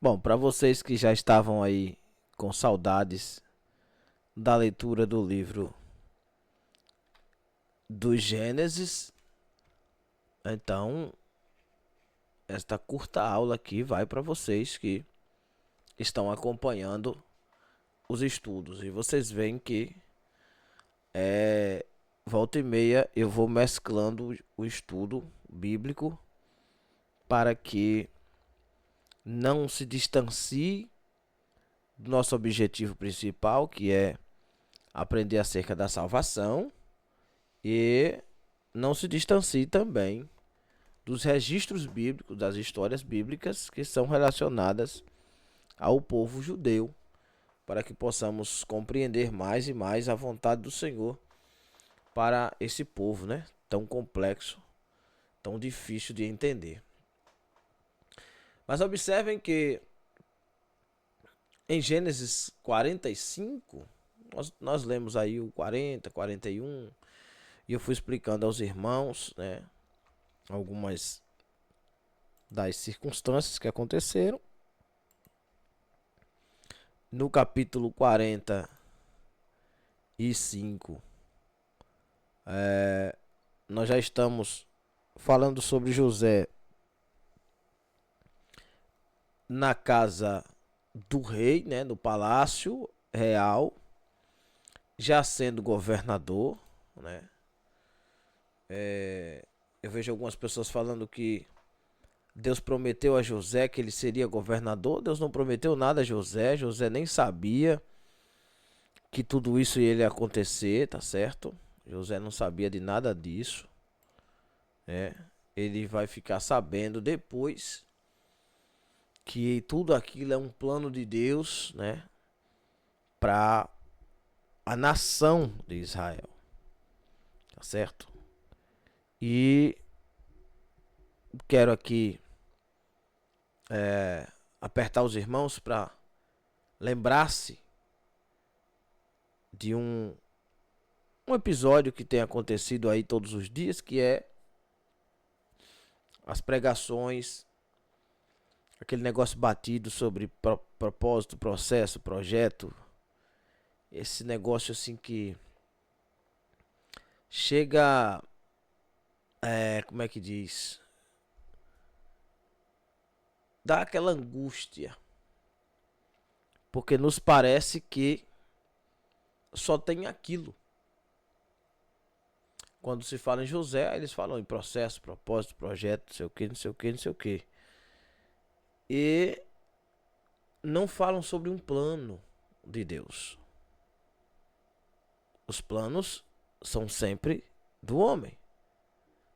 Bom, para vocês que já estavam aí com saudades da leitura do livro do Gênesis, então esta curta aula aqui vai para vocês que estão acompanhando os estudos. E vocês veem que volta e meia eu vou mesclando o estudo bíblico para que não se distancie do nosso objetivo principal, que é aprender acerca da salvação, e não se distancie também dos registros bíblicos, das histórias bíblicas que são relacionadas ao povo judeu, para que possamos compreender mais e mais a vontade do Senhor para esse povo, né? Tão complexo, tão difícil de entender. Mas observem que em Gênesis 45, nós lemos aí o 40, 41, e eu fui explicando aos irmãos, né, algumas das circunstâncias que aconteceram. No capítulo 45, nós já estamos falando sobre José na casa do rei, né, no palácio real, já sendo governador, né? Eu vejo algumas pessoas falando que Deus prometeu a José que ele seria governador. Deus não prometeu nada a José. José nem sabia que tudo isso ia acontecer, tá certo? José não sabia de nada disso, né? Ele vai ficar sabendo depois que tudo aquilo é um plano de Deus, né, para a nação de Israel, tá certo? E quero aqui apertar os irmãos para lembrar-se de um episódio que tem acontecido aí todos os dias, que é as pregações, aquele negócio batido sobre propósito, processo, projeto, esse negócio assim que chega, como é que diz? Dá aquela angústia, porque nos parece que só tem aquilo. Quando se fala em José, eles falam em processo, propósito, projeto, não sei o que, não sei o que, não sei o que. E não falam sobre um plano de Deus. Os planos são sempre do homem.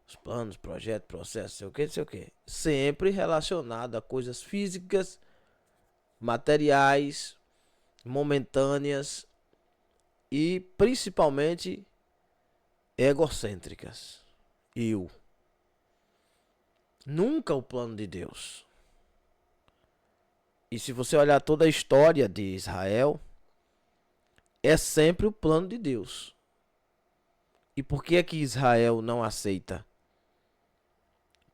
Os planos, projeto, processo, não sei o que, não sei o que. Sempre relacionado a coisas físicas, materiais, momentâneas e principalmente egocêntricas. Eu. Nunca o plano de Deus. E se você olhar toda a história de Israel, é sempre o plano de Deus. E por que é que Israel não aceita?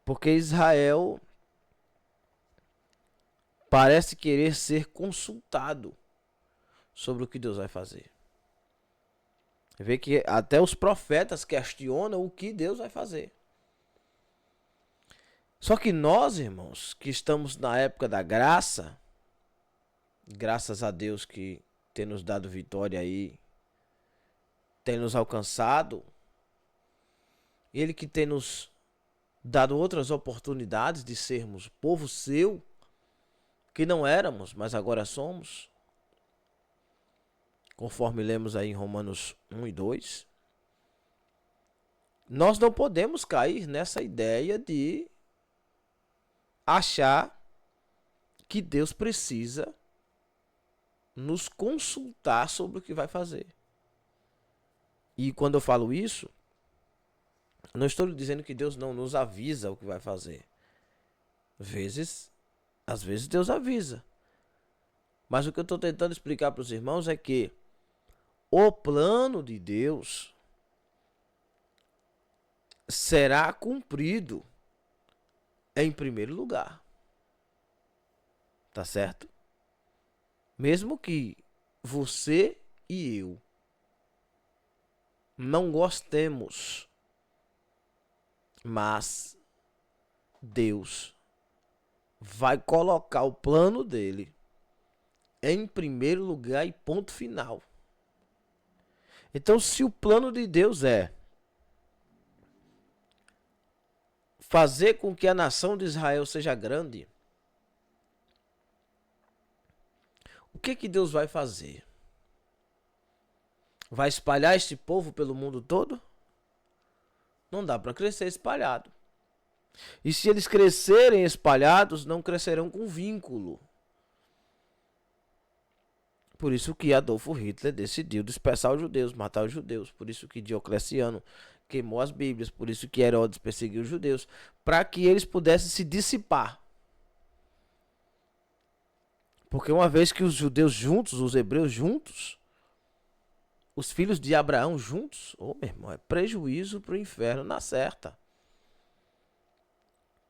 Porque Israel parece querer ser consultado sobre o que Deus vai fazer. Vê que até os profetas questionam o que Deus vai fazer. Só que nós, irmãos, que estamos na época da graça, graças a Deus que tem nos dado vitória aí, tem nos alcançado, Ele que tem nos dado outras oportunidades de sermos povo seu, que não éramos, mas agora somos, conforme lemos aí em Romanos 1 e 2, nós não podemos cair nessa ideia de achar que Deus precisa nos consultar sobre o que vai fazer. E quando eu falo isso, não estou dizendo que Deus não nos avisa o que vai fazer. Às vezes Deus avisa. Mas o que eu estou tentando explicar para os irmãos é que o plano de Deus será cumprido em primeiro lugar. Tá certo? Mesmo que você e eu não gostemos, mas Deus vai colocar o plano dele em primeiro lugar e ponto final. Então, se o plano de Deus é fazer com que a nação de Israel seja grande, o que Deus vai fazer? Vai espalhar este povo pelo mundo todo? Não dá para crescer espalhado. E se eles crescerem espalhados, não crescerão com vínculo. Por isso que Adolfo Hitler decidiu dispersar os judeus, matar os judeus. Por isso que Diocleciano queimou as Bíblias. Por isso que Herodes perseguiu os judeus. Para que eles pudessem se dissipar. Porque uma vez que os judeus juntos, os hebreus juntos, os filhos de Abraão juntos, meu irmão, é prejuízo para o inferno na certa.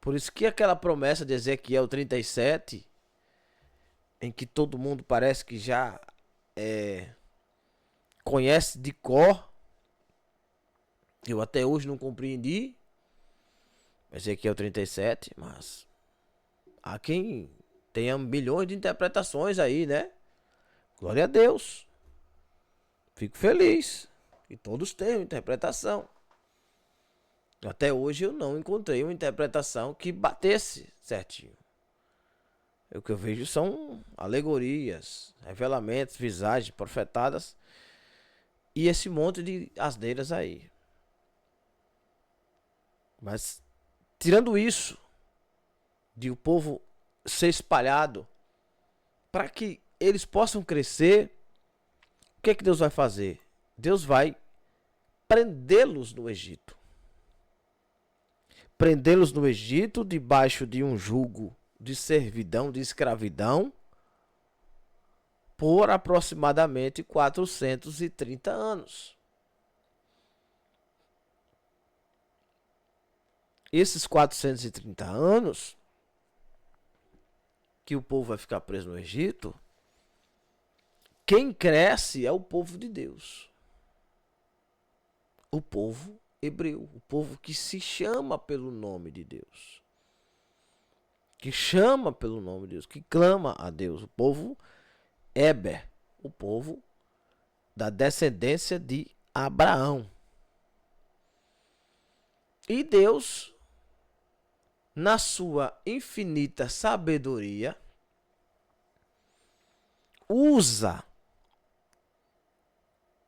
Por isso que aquela promessa de Ezequiel 37, em que todo mundo parece que já conhece de cor, eu até hoje não compreendi Ezequiel 37, mas há quem tenha milhões de interpretações aí, né? Glória a Deus. Fico feliz. E todos têm uma interpretação. Até hoje eu não encontrei uma interpretação que batesse certinho. O que eu vejo são alegorias, revelamentos, visagens, profetadas e esse monte de asneiras aí. Mas, tirando isso, de o povo ser espalhado, para que eles possam crescer, o que é que Deus vai fazer? Deus vai prendê-los no Egito. Prendê-los no Egito debaixo de um jugo de servidão, de escravidão, por aproximadamente 430 anos. Esses 430 anos que o povo vai ficar preso no Egito, quem cresce é o povo de Deus. O povo hebreu, o povo que se chama pelo nome de Deus. Que chama pelo nome de Deus, que clama a Deus. O povo Éber, o povo da descendência de Abraão. E Deus, na sua infinita sabedoria, usa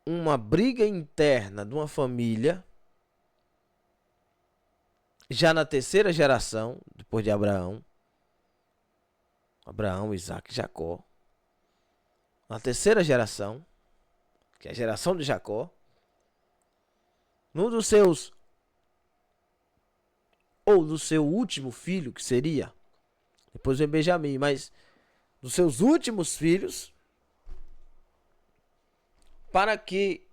uma briga interna de uma família, já na terceira geração, depois de Abraão, Isaac e Jacó, na terceira geração, que é a geração de Jacó, num dos seus, ou do seu último filho, que seria, depois vem Benjamim, mas dos seus últimos filhos, para que,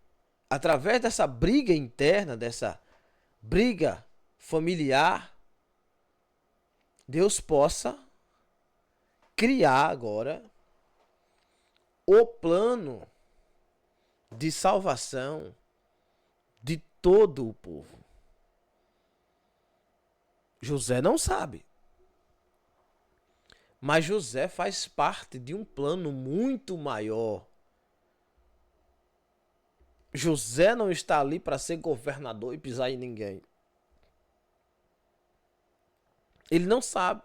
através dessa briga interna, dessa briga familiar, Deus possa criar agora o plano de salvação de todo o povo. José não sabe. Mas José faz parte de um plano muito maior. José não está ali para ser governador e pisar em ninguém. Ele não sabe.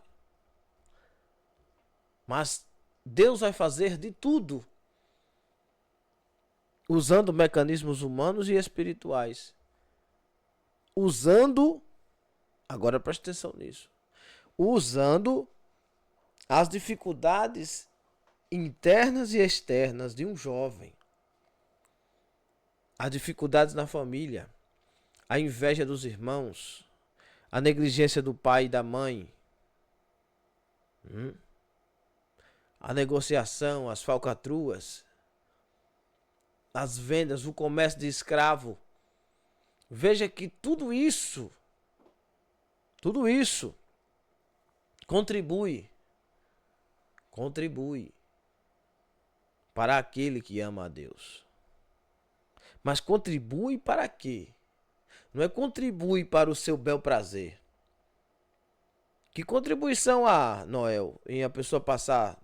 Mas Deus vai fazer de tudo, usando mecanismos humanos e espirituais. Agora preste atenção nisso. Usando as dificuldades internas e externas de um jovem. As dificuldades na família, a inveja dos irmãos, a negligência do pai e da mãe, a negociação, as falcatruas, as vendas, o comércio de escravo. Veja que tudo isso contribui Contribui para aquele que ama a Deus. Mas contribui para quê? Não é contribui para o seu bel prazer. Que contribuição há, Noel, em a pessoa passar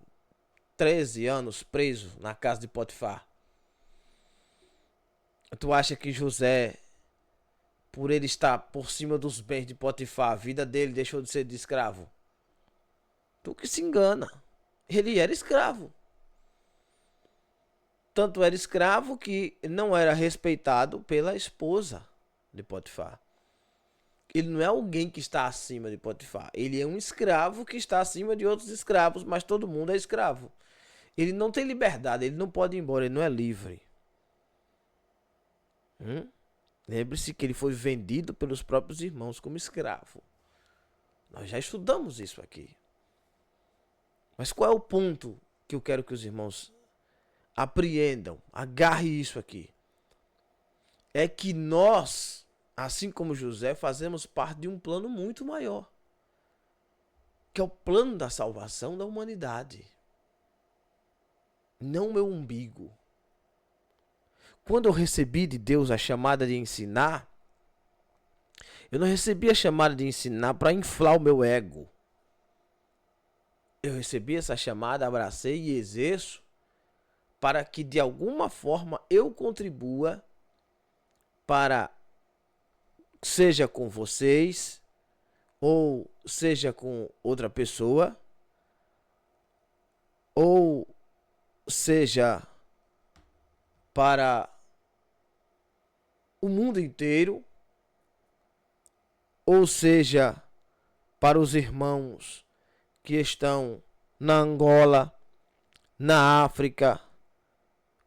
13 anos preso na casa de Potifar? Tu acha que José, por ele estar por cima dos bens de Potifar, a vida dele deixou de ser de escravo? Tu que se engana. Ele era escravo. Tanto era escravo que não era respeitado pela esposa de Potifar. Ele não é alguém que está acima de Potifar. Ele é um escravo que está acima de outros escravos, mas todo mundo é escravo. Ele não tem liberdade, ele não pode ir embora, ele não é livre. Lembre-se que ele foi vendido pelos próprios irmãos como escravo. Nós já estudamos isso aqui. Mas qual é o ponto que eu quero que os irmãos apreendam? Agarre isso aqui. É que nós, assim como José, fazemos parte de um plano muito maior, que é o plano da salvação da humanidade. Não meu umbigo. Quando eu recebi de Deus a chamada de ensinar, eu não recebi a chamada de ensinar para inflar o meu ego. Eu recebi essa chamada, abracei e exerço para que de alguma forma eu contribua para, seja com vocês ou seja com outra pessoa, ou seja para o mundo inteiro, ou seja para os irmãos que estão na Angola, na África,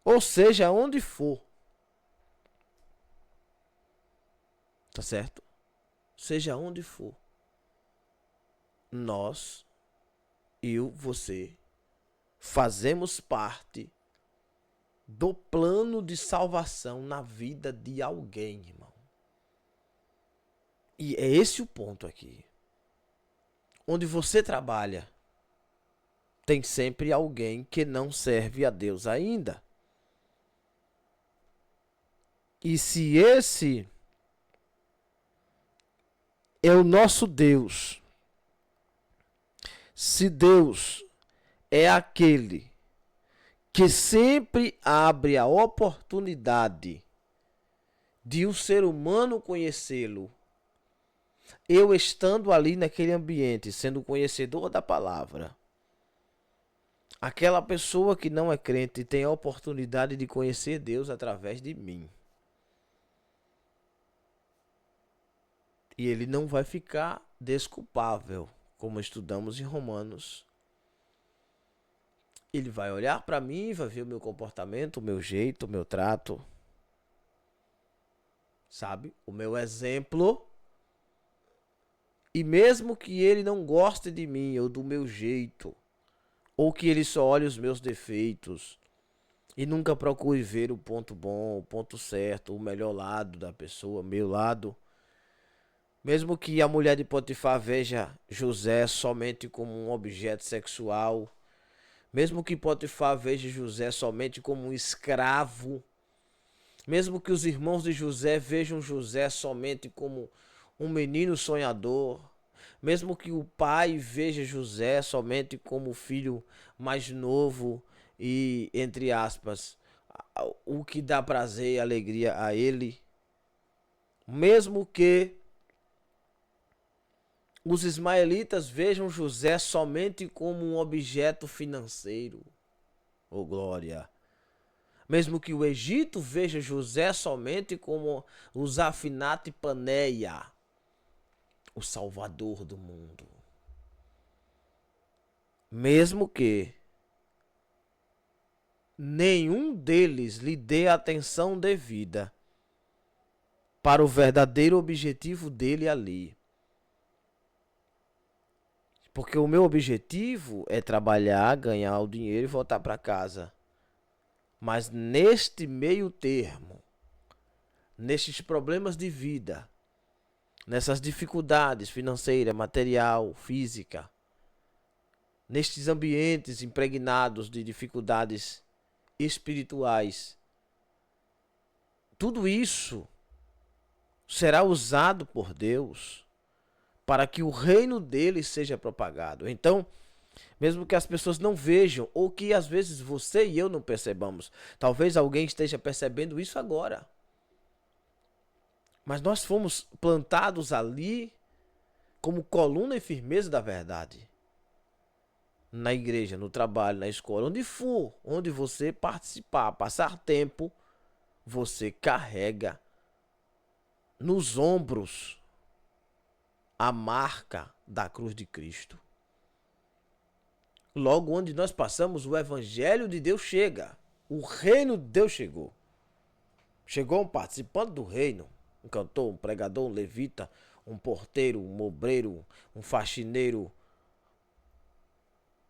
ou seja, onde for. Tá certo? Seja onde for. Nós, eu, você, fazemos parte do plano de salvação na vida de alguém, irmão. E é esse o ponto aqui. Onde você trabalha, tem sempre alguém que não serve a Deus ainda. E se esse é o nosso Deus, se Deus é aquele que sempre abre a oportunidade de o ser humano conhecê-lo, eu estando ali naquele ambiente, sendo conhecedor da palavra, aquela pessoa que não é crente tem a oportunidade de conhecer Deus através de mim. E ele não vai ficar desculpável, como estudamos em Romanos. Ele vai olhar para mim, vai ver o meu comportamento, o meu jeito, o meu trato, sabe? O meu exemplo. E mesmo que ele não goste de mim ou do meu jeito, ou que ele só olhe os meus defeitos e nunca procure ver o ponto bom, o ponto certo, o melhor lado da pessoa, meu lado, mesmo que a mulher de Potifar veja José somente como um objeto sexual, mesmo que Potifar veja José somente como um escravo, mesmo que os irmãos de José vejam José somente como um menino sonhador, mesmo que o pai veja José somente como o filho mais novo e, entre aspas, o que dá prazer e alegria a ele, mesmo que os ismaelitas vejam José somente como um objeto financeiro, oh glória. Mesmo que o Egito veja José somente como o Zafinate Paneia, o salvador do mundo. Mesmo que nenhum deles lhe dê a atenção devida para o verdadeiro objetivo dele ali. Porque o meu objetivo é trabalhar, ganhar o dinheiro e voltar para casa. Mas neste meio termo, nestes problemas de vida, nessas dificuldades financeiras, material, física, nestes ambientes impregnados de dificuldades espirituais, tudo isso será usado por Deus para que o reino dele seja propagado. Então, mesmo que as pessoas não vejam, ou que às vezes você e eu não percebamos, talvez alguém esteja percebendo isso agora. Mas nós fomos plantados ali como coluna e firmeza da verdade. Na igreja, no trabalho, na escola, onde for, onde você participar, passar tempo, você carrega nos ombros a marca da cruz de Cristo. Logo onde nós passamos, o evangelho de Deus chega. O reino de Deus chegou. Chegou um participante do reino, um cantor, um pregador, um levita, um porteiro, um obreiro, um faxineiro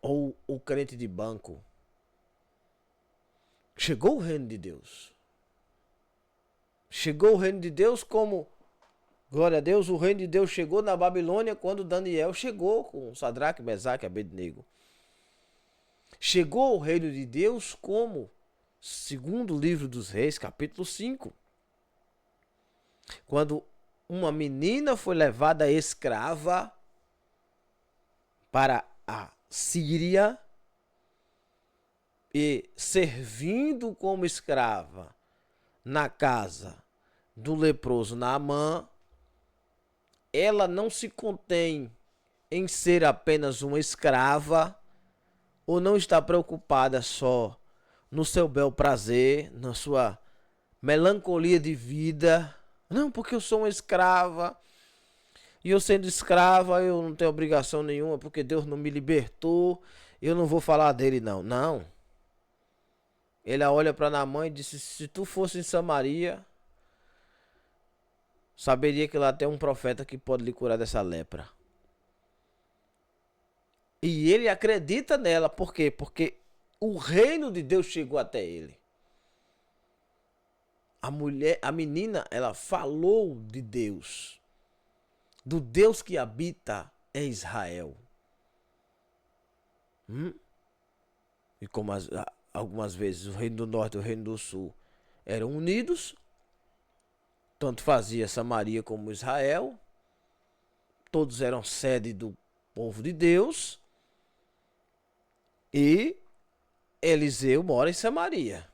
ou o crente de banco. Chegou o reino de Deus. Chegou o reino de Deus como, glória a Deus, o reino de Deus chegou na Babilônia quando Daniel chegou com Sadraque, Mesaque e Abednego. Chegou o reino de Deus como, segundo o livro dos Reis, capítulo 5, quando uma menina foi levada escrava para a Síria e servindo como escrava na casa do leproso Naamã, ela não se contém em ser apenas uma escrava, ou não está preocupada só no seu bel prazer, na sua melancolia de vida. Não, porque eu sou uma escrava, e eu sendo escrava eu não tenho obrigação nenhuma, porque Deus não me libertou, eu não vou falar dele não. Não. Ela olha para Naamã e disse, se tu fosse em Samaria, saberia que lá tem um profeta que pode lhe curar dessa lepra. E ele acredita nela, por quê? Porque o reino de Deus chegou até ele. A menina, ela falou de Deus, do Deus que habita em Israel. E como algumas vezes o reino do norte e o reino do sul eram unidos, tanto fazia Samaria como Israel, todos eram sede do povo de Deus, e Eliseu mora em Samaria.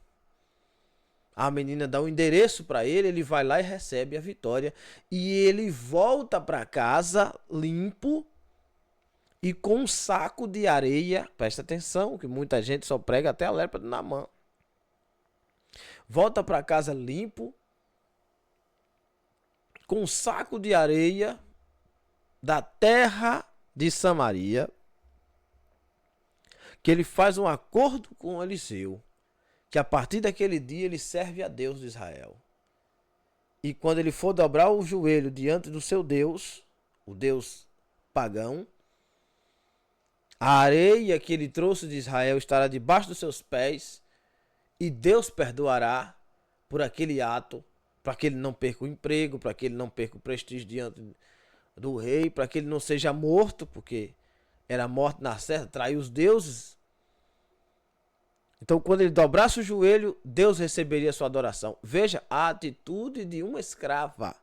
A menina dá um endereço para ele, ele vai lá e recebe a vitória. E ele volta para casa limpo e com um saco de areia. Presta atenção, que muita gente só prega até a lepra de Naamã. Volta para casa limpo, com um saco de areia da terra de Samaria, que ele faz um acordo com Eliseu, que a partir daquele dia ele serve a Deus de Israel. E quando ele for dobrar o joelho diante do seu Deus, o Deus pagão, a areia que ele trouxe de Israel estará debaixo dos seus pés, e Deus perdoará por aquele ato, para que ele não perca o emprego, para que ele não perca o prestígio diante do rei, para que ele não seja morto, porque era morto na certa, traiu os deuses. Então, quando ele dobrasse o joelho, Deus receberia sua adoração. Veja a atitude de uma escrava.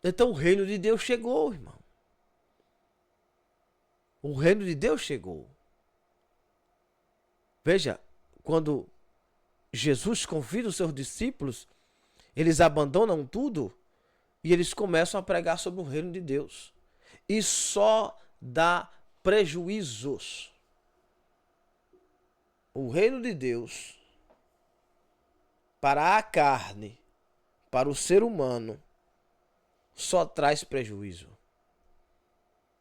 Então, o reino de Deus chegou, irmão. O reino de Deus chegou. Veja, quando Jesus convida os seus discípulos, eles abandonam tudo e eles começam a pregar sobre o reino de Deus. E só dá prejuízos. O reino de Deus, para a carne, para o ser humano, só traz prejuízo.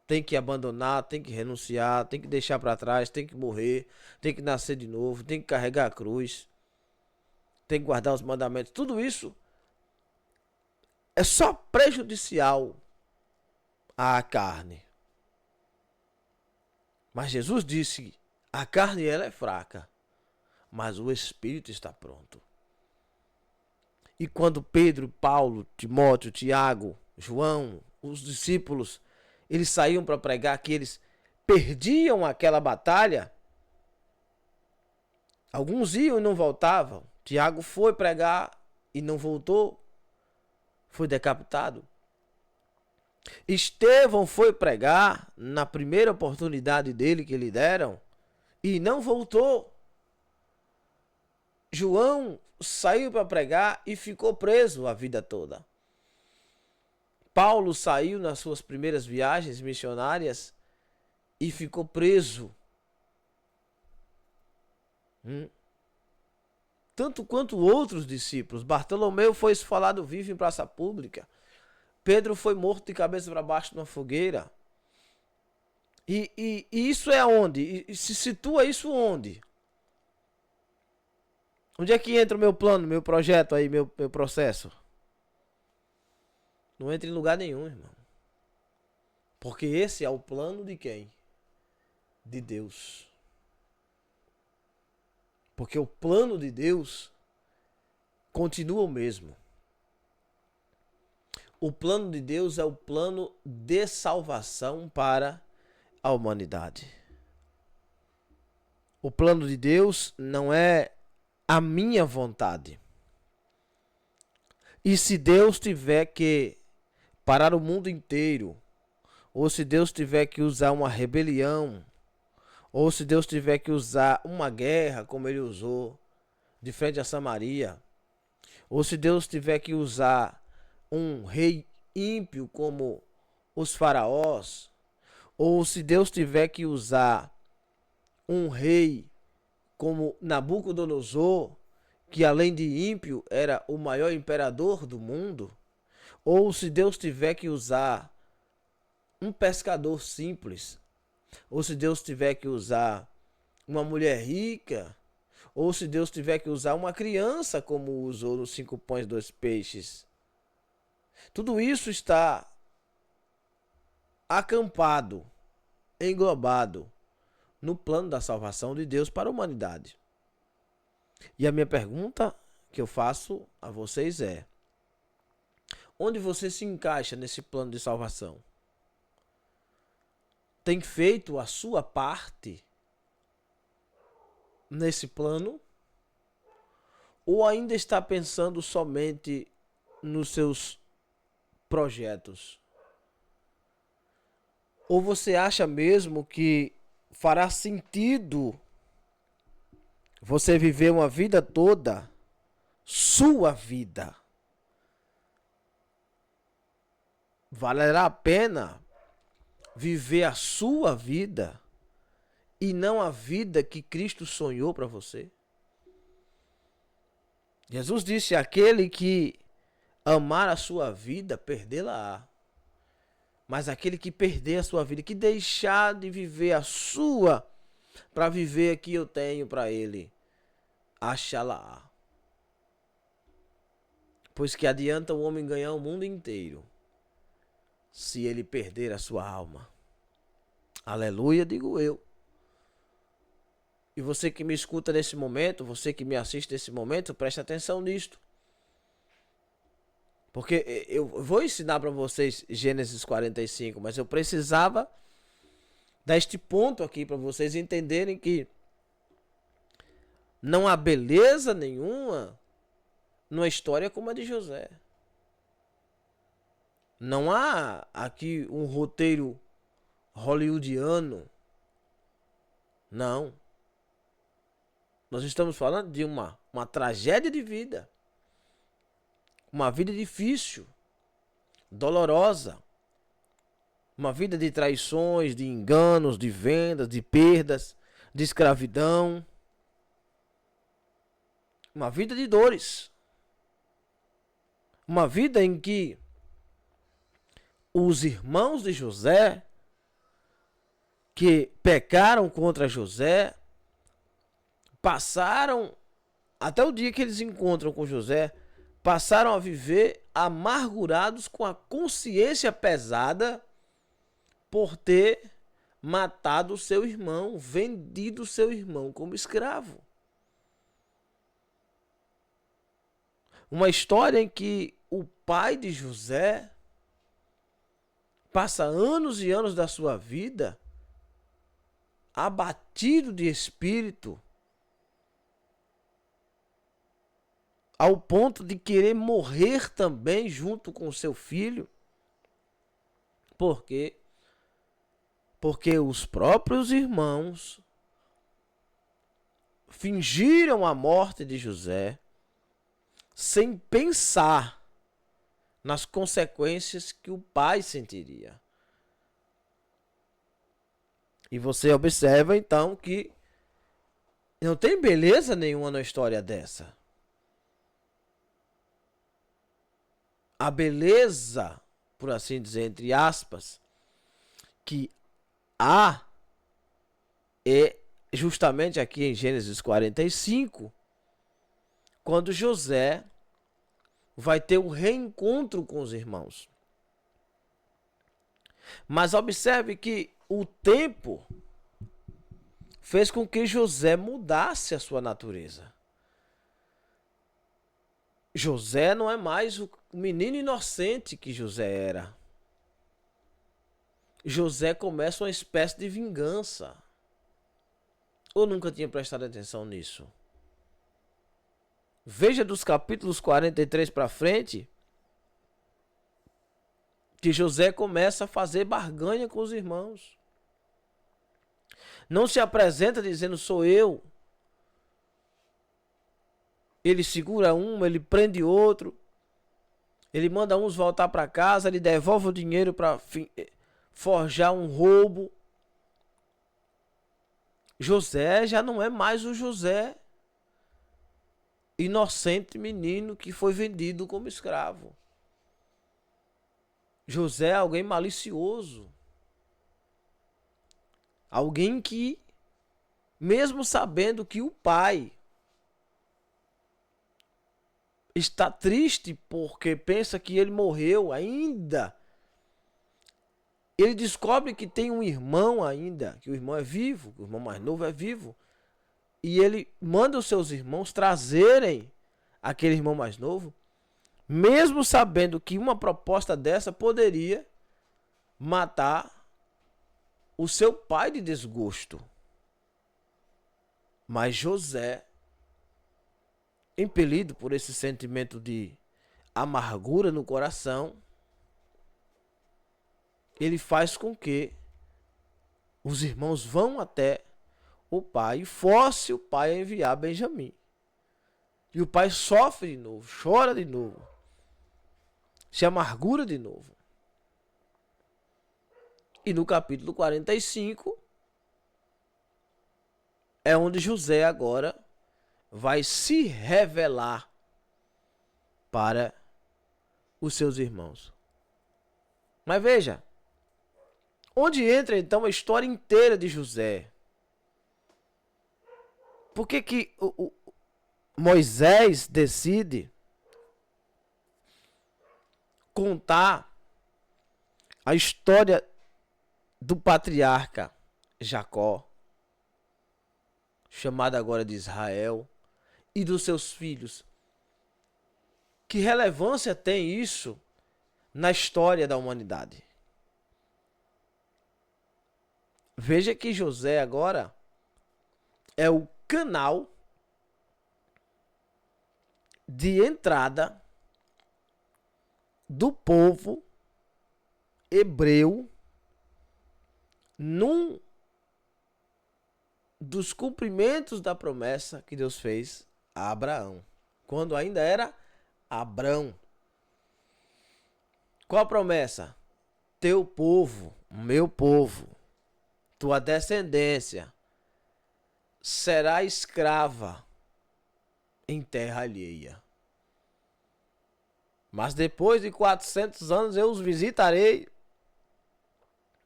Tem que abandonar, tem que renunciar, tem que deixar para trás, tem que morrer, tem que nascer de novo, tem que carregar a cruz, tem que guardar os mandamentos. Tudo isso é só prejudicial à carne. Mas Jesus disse: a carne ela é fraca, mas o espírito está pronto. E quando Pedro, Paulo, Timóteo, Tiago, João, os discípulos, eles saíam para pregar, que eles perdiam aquela batalha, alguns iam e não voltavam. Tiago foi pregar e não voltou, foi decapitado. Estevão foi pregar na primeira oportunidade dele que lhe deram e não voltou. João saiu para pregar e ficou preso a vida toda. Paulo saiu nas suas primeiras viagens missionárias e ficou preso. Tanto quanto outros discípulos. Bartolomeu foi esfolado vivo em praça pública. Pedro foi morto de cabeça para baixo numa fogueira. E isso é onde? E se situa isso onde? Onde é que entra o meu plano, meu projeto aí, meu processo? Não entra em lugar nenhum, irmão. Porque esse é o plano de quem? De Deus. Porque o plano de Deus continua o mesmo. O plano de Deus é o plano de salvação para a humanidade. O plano de Deus não é a minha vontade. E se Deus tiver que parar o mundo inteiro, ou se Deus tiver que usar uma rebelião, ou se Deus tiver que usar uma guerra, como ele usou de frente a Samaria, ou se Deus tiver que usar um rei ímpio como os faraós, ou se Deus tiver que usar um rei como Nabucodonosor, que além de ímpio era o maior imperador do mundo, ou se Deus tiver que usar um pescador simples, ou se Deus tiver que usar uma mulher rica, ou se Deus tiver que usar uma criança como usou nos 5 pães e 2 peixes. Tudo isso está acampado, englobado no plano da salvação de Deus para a humanidade. E a minha pergunta que eu faço a vocês é: onde você se encaixa nesse plano de salvação? Tem feito a sua parte nesse plano? Ou ainda está pensando somente nos seus projetos? Ou você acha mesmo que fará sentido você viver uma vida toda, sua vida? Valerá a pena viver a sua vida e não a vida que Cristo sonhou para você? Jesus disse: aquele que amar a sua vida, perdê-la-á. Mas aquele que perder a sua vida, que deixar de viver a sua para viver a que eu tenho para ele, achá-la-á. Pois que adianta o homem ganhar o mundo inteiro se ele perder a sua alma? Aleluia, digo eu. E você que me escuta nesse momento, você que me assiste nesse momento, preste atenção nisto. Porque eu vou ensinar para vocês Gênesis 45, mas eu precisava dar este ponto aqui para vocês entenderem que não há beleza nenhuma numa história como a de José. Não há aqui um roteiro hollywoodiano. Não. Nós estamos falando de uma tragédia de vida. Uma vida difícil, dolorosa. Uma vida de traições, de enganos, de vendas, de perdas, de escravidão. Uma vida de dores. Uma vida em que os irmãos de José, que pecaram contra José, passaram, até o dia que eles encontram com José, passaram a viver amargurados, com a consciência pesada por ter matado o seu irmão, vendido o seu irmão como escravo. Uma história em que o pai de José passa anos e anos da sua vida abatido de espírito, ao ponto de querer morrer também junto com seu filho. Por quê? Porque os próprios irmãos fingiram a morte de José sem pensar nas consequências que o pai sentiria. E você observa então que não tem beleza nenhuma na história dessa. A beleza, por assim dizer, entre aspas, que há é justamente aqui em Gênesis 45, quando José vai ter um reencontro com os irmãos. Mas observe que o tempo fez com que José mudasse a sua natureza. José não é mais o menino inocente que José era. José começa uma espécie de vingança. Ou nunca tinha prestado atenção nisso? Veja dos capítulos 43 para frente, que José começa a fazer barganha com os irmãos. Não se apresenta dizendo sou eu. Ele segura um, ele prende outro. Ele manda uns voltar para casa, ele devolve o dinheiro para forjar um roubo. José já não é mais o José inocente menino que foi vendido como escravo. José é alguém malicioso. Alguém que, mesmo sabendo que o pai está triste porque pensa que ele morreu ainda, ele descobre que tem um irmão ainda, que o irmão é vivo, que o irmão mais novo é vivo. E ele manda os seus irmãos trazerem aquele irmão mais novo, mesmo sabendo que uma proposta dessa poderia matar o seu pai de desgosto. Mas José, impelido por esse sentimento de amargura no coração, ele faz com que os irmãos vão até o pai e force o pai a enviar Benjamim. E o pai sofre de novo, chora de novo, se amargura de novo. E no capítulo 45 é onde José agora vai se revelar para os seus irmãos. Mas veja, onde entra então a história inteira de José? Por que Moisés decide contar a história do patriarca Jacó, chamado agora de Israel, e dos seus filhos? Que relevância tem isso na história da humanidade? Veja que José agora é o canal de entrada do povo hebreu num dos cumprimentos da promessa que Deus fez a Abraão, quando ainda era Abrão. Qual a promessa? Teu povo, meu povo, tua descendência será escrava em terra alheia. Mas depois de 400 anos eu os visitarei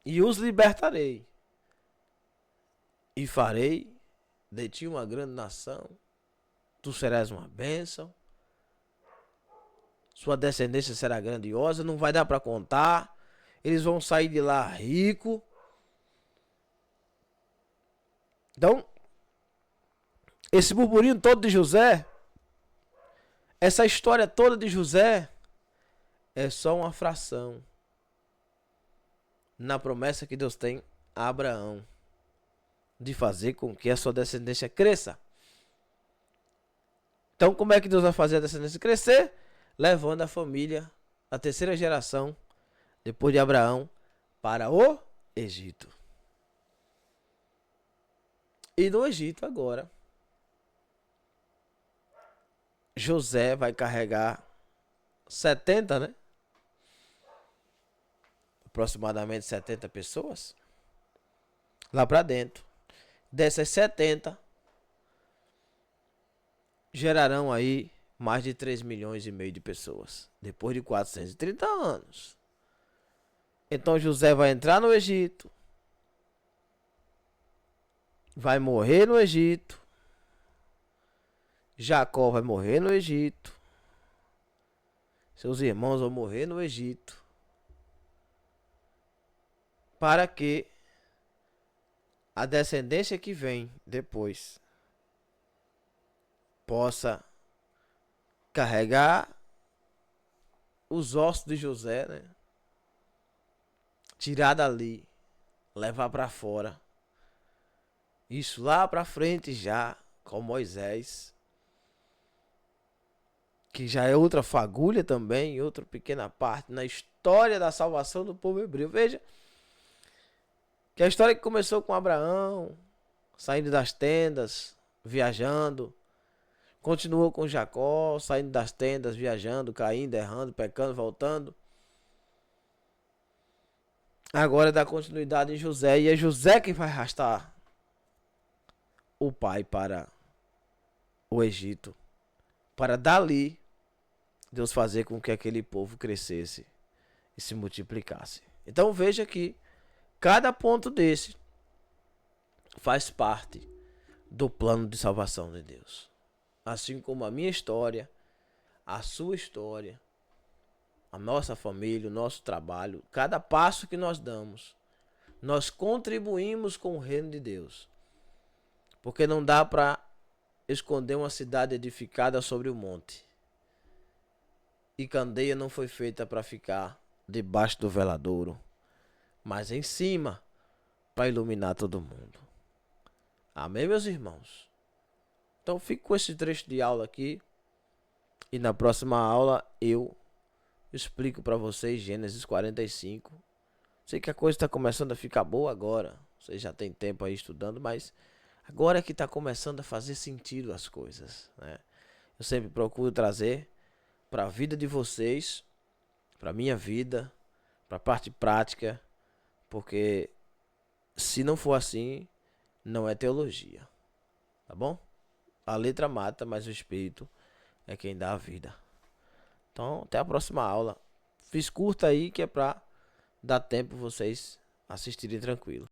e os libertarei. E farei de ti uma grande nação. Tu serás uma bênção. Sua descendência será grandiosa, não vai dar para contar. Eles vão sair de lá rico. Então, esse burburinho todo de José, essa história toda de José, é só uma fração na promessa que Deus tem a Abraão. de fazer com que a sua descendência cresça. Então, como é que Deus vai fazer a descendência crescer? Levando a família, a terceira geração, depois de Abraão, para o Egito. E no Egito agora, José vai carregar 70, né? Aproximadamente 70 pessoas lá para dentro. Dessas 70, gerarão aí mais de 3 milhões e meio de pessoas, depois de 430 anos. Então José vai entrar no Egito, vai morrer no Egito, Jacó vai morrer no Egito, seus irmãos vão morrer no Egito, para que a descendência que vem depois possa carregar os ossos de José, né? Tirar dali, levar para fora. Isso lá para frente já com Moisés, que já é outra fagulha também, outra pequena parte na história da salvação do povo hebreu. Veja que a história que começou com Abraão, saindo das tendas, viajando, continuou com Jacó, saindo das tendas, viajando, caindo, errando, pecando, voltando. Agora dá continuidade em José, e é José quem vai arrastar o pai para o Egito, para dali Deus fazer com que aquele povo crescesse e se multiplicasse. Então veja que cada ponto desse faz parte do plano de salvação de Deus. Assim como a minha história, a sua história, a nossa família, o nosso trabalho, cada passo que nós damos, nós contribuímos com o reino de Deus. Porque não dá para esconder uma cidade edificada sobre o monte. E candeia não foi feita para ficar debaixo do veladouro, mas em cima, para iluminar todo mundo. Amém, meus irmãos? Então fico com esse trecho de aula aqui, e na próxima aula eu explico para vocês Gênesis 45. Sei que a coisa está começando a ficar boa agora, vocês já tem tempo aí estudando, mas agora é que está começando a fazer sentido as coisas, né? Eu sempre procuro trazer para a vida de vocês, para a minha vida, para a parte prática, porque se não for assim, não é teologia, tá bom? A letra mata, mas o espírito é quem dá a vida. Então, até a próxima aula. Fiz curta aí, que é para dar tempo vocês assistirem tranquilo.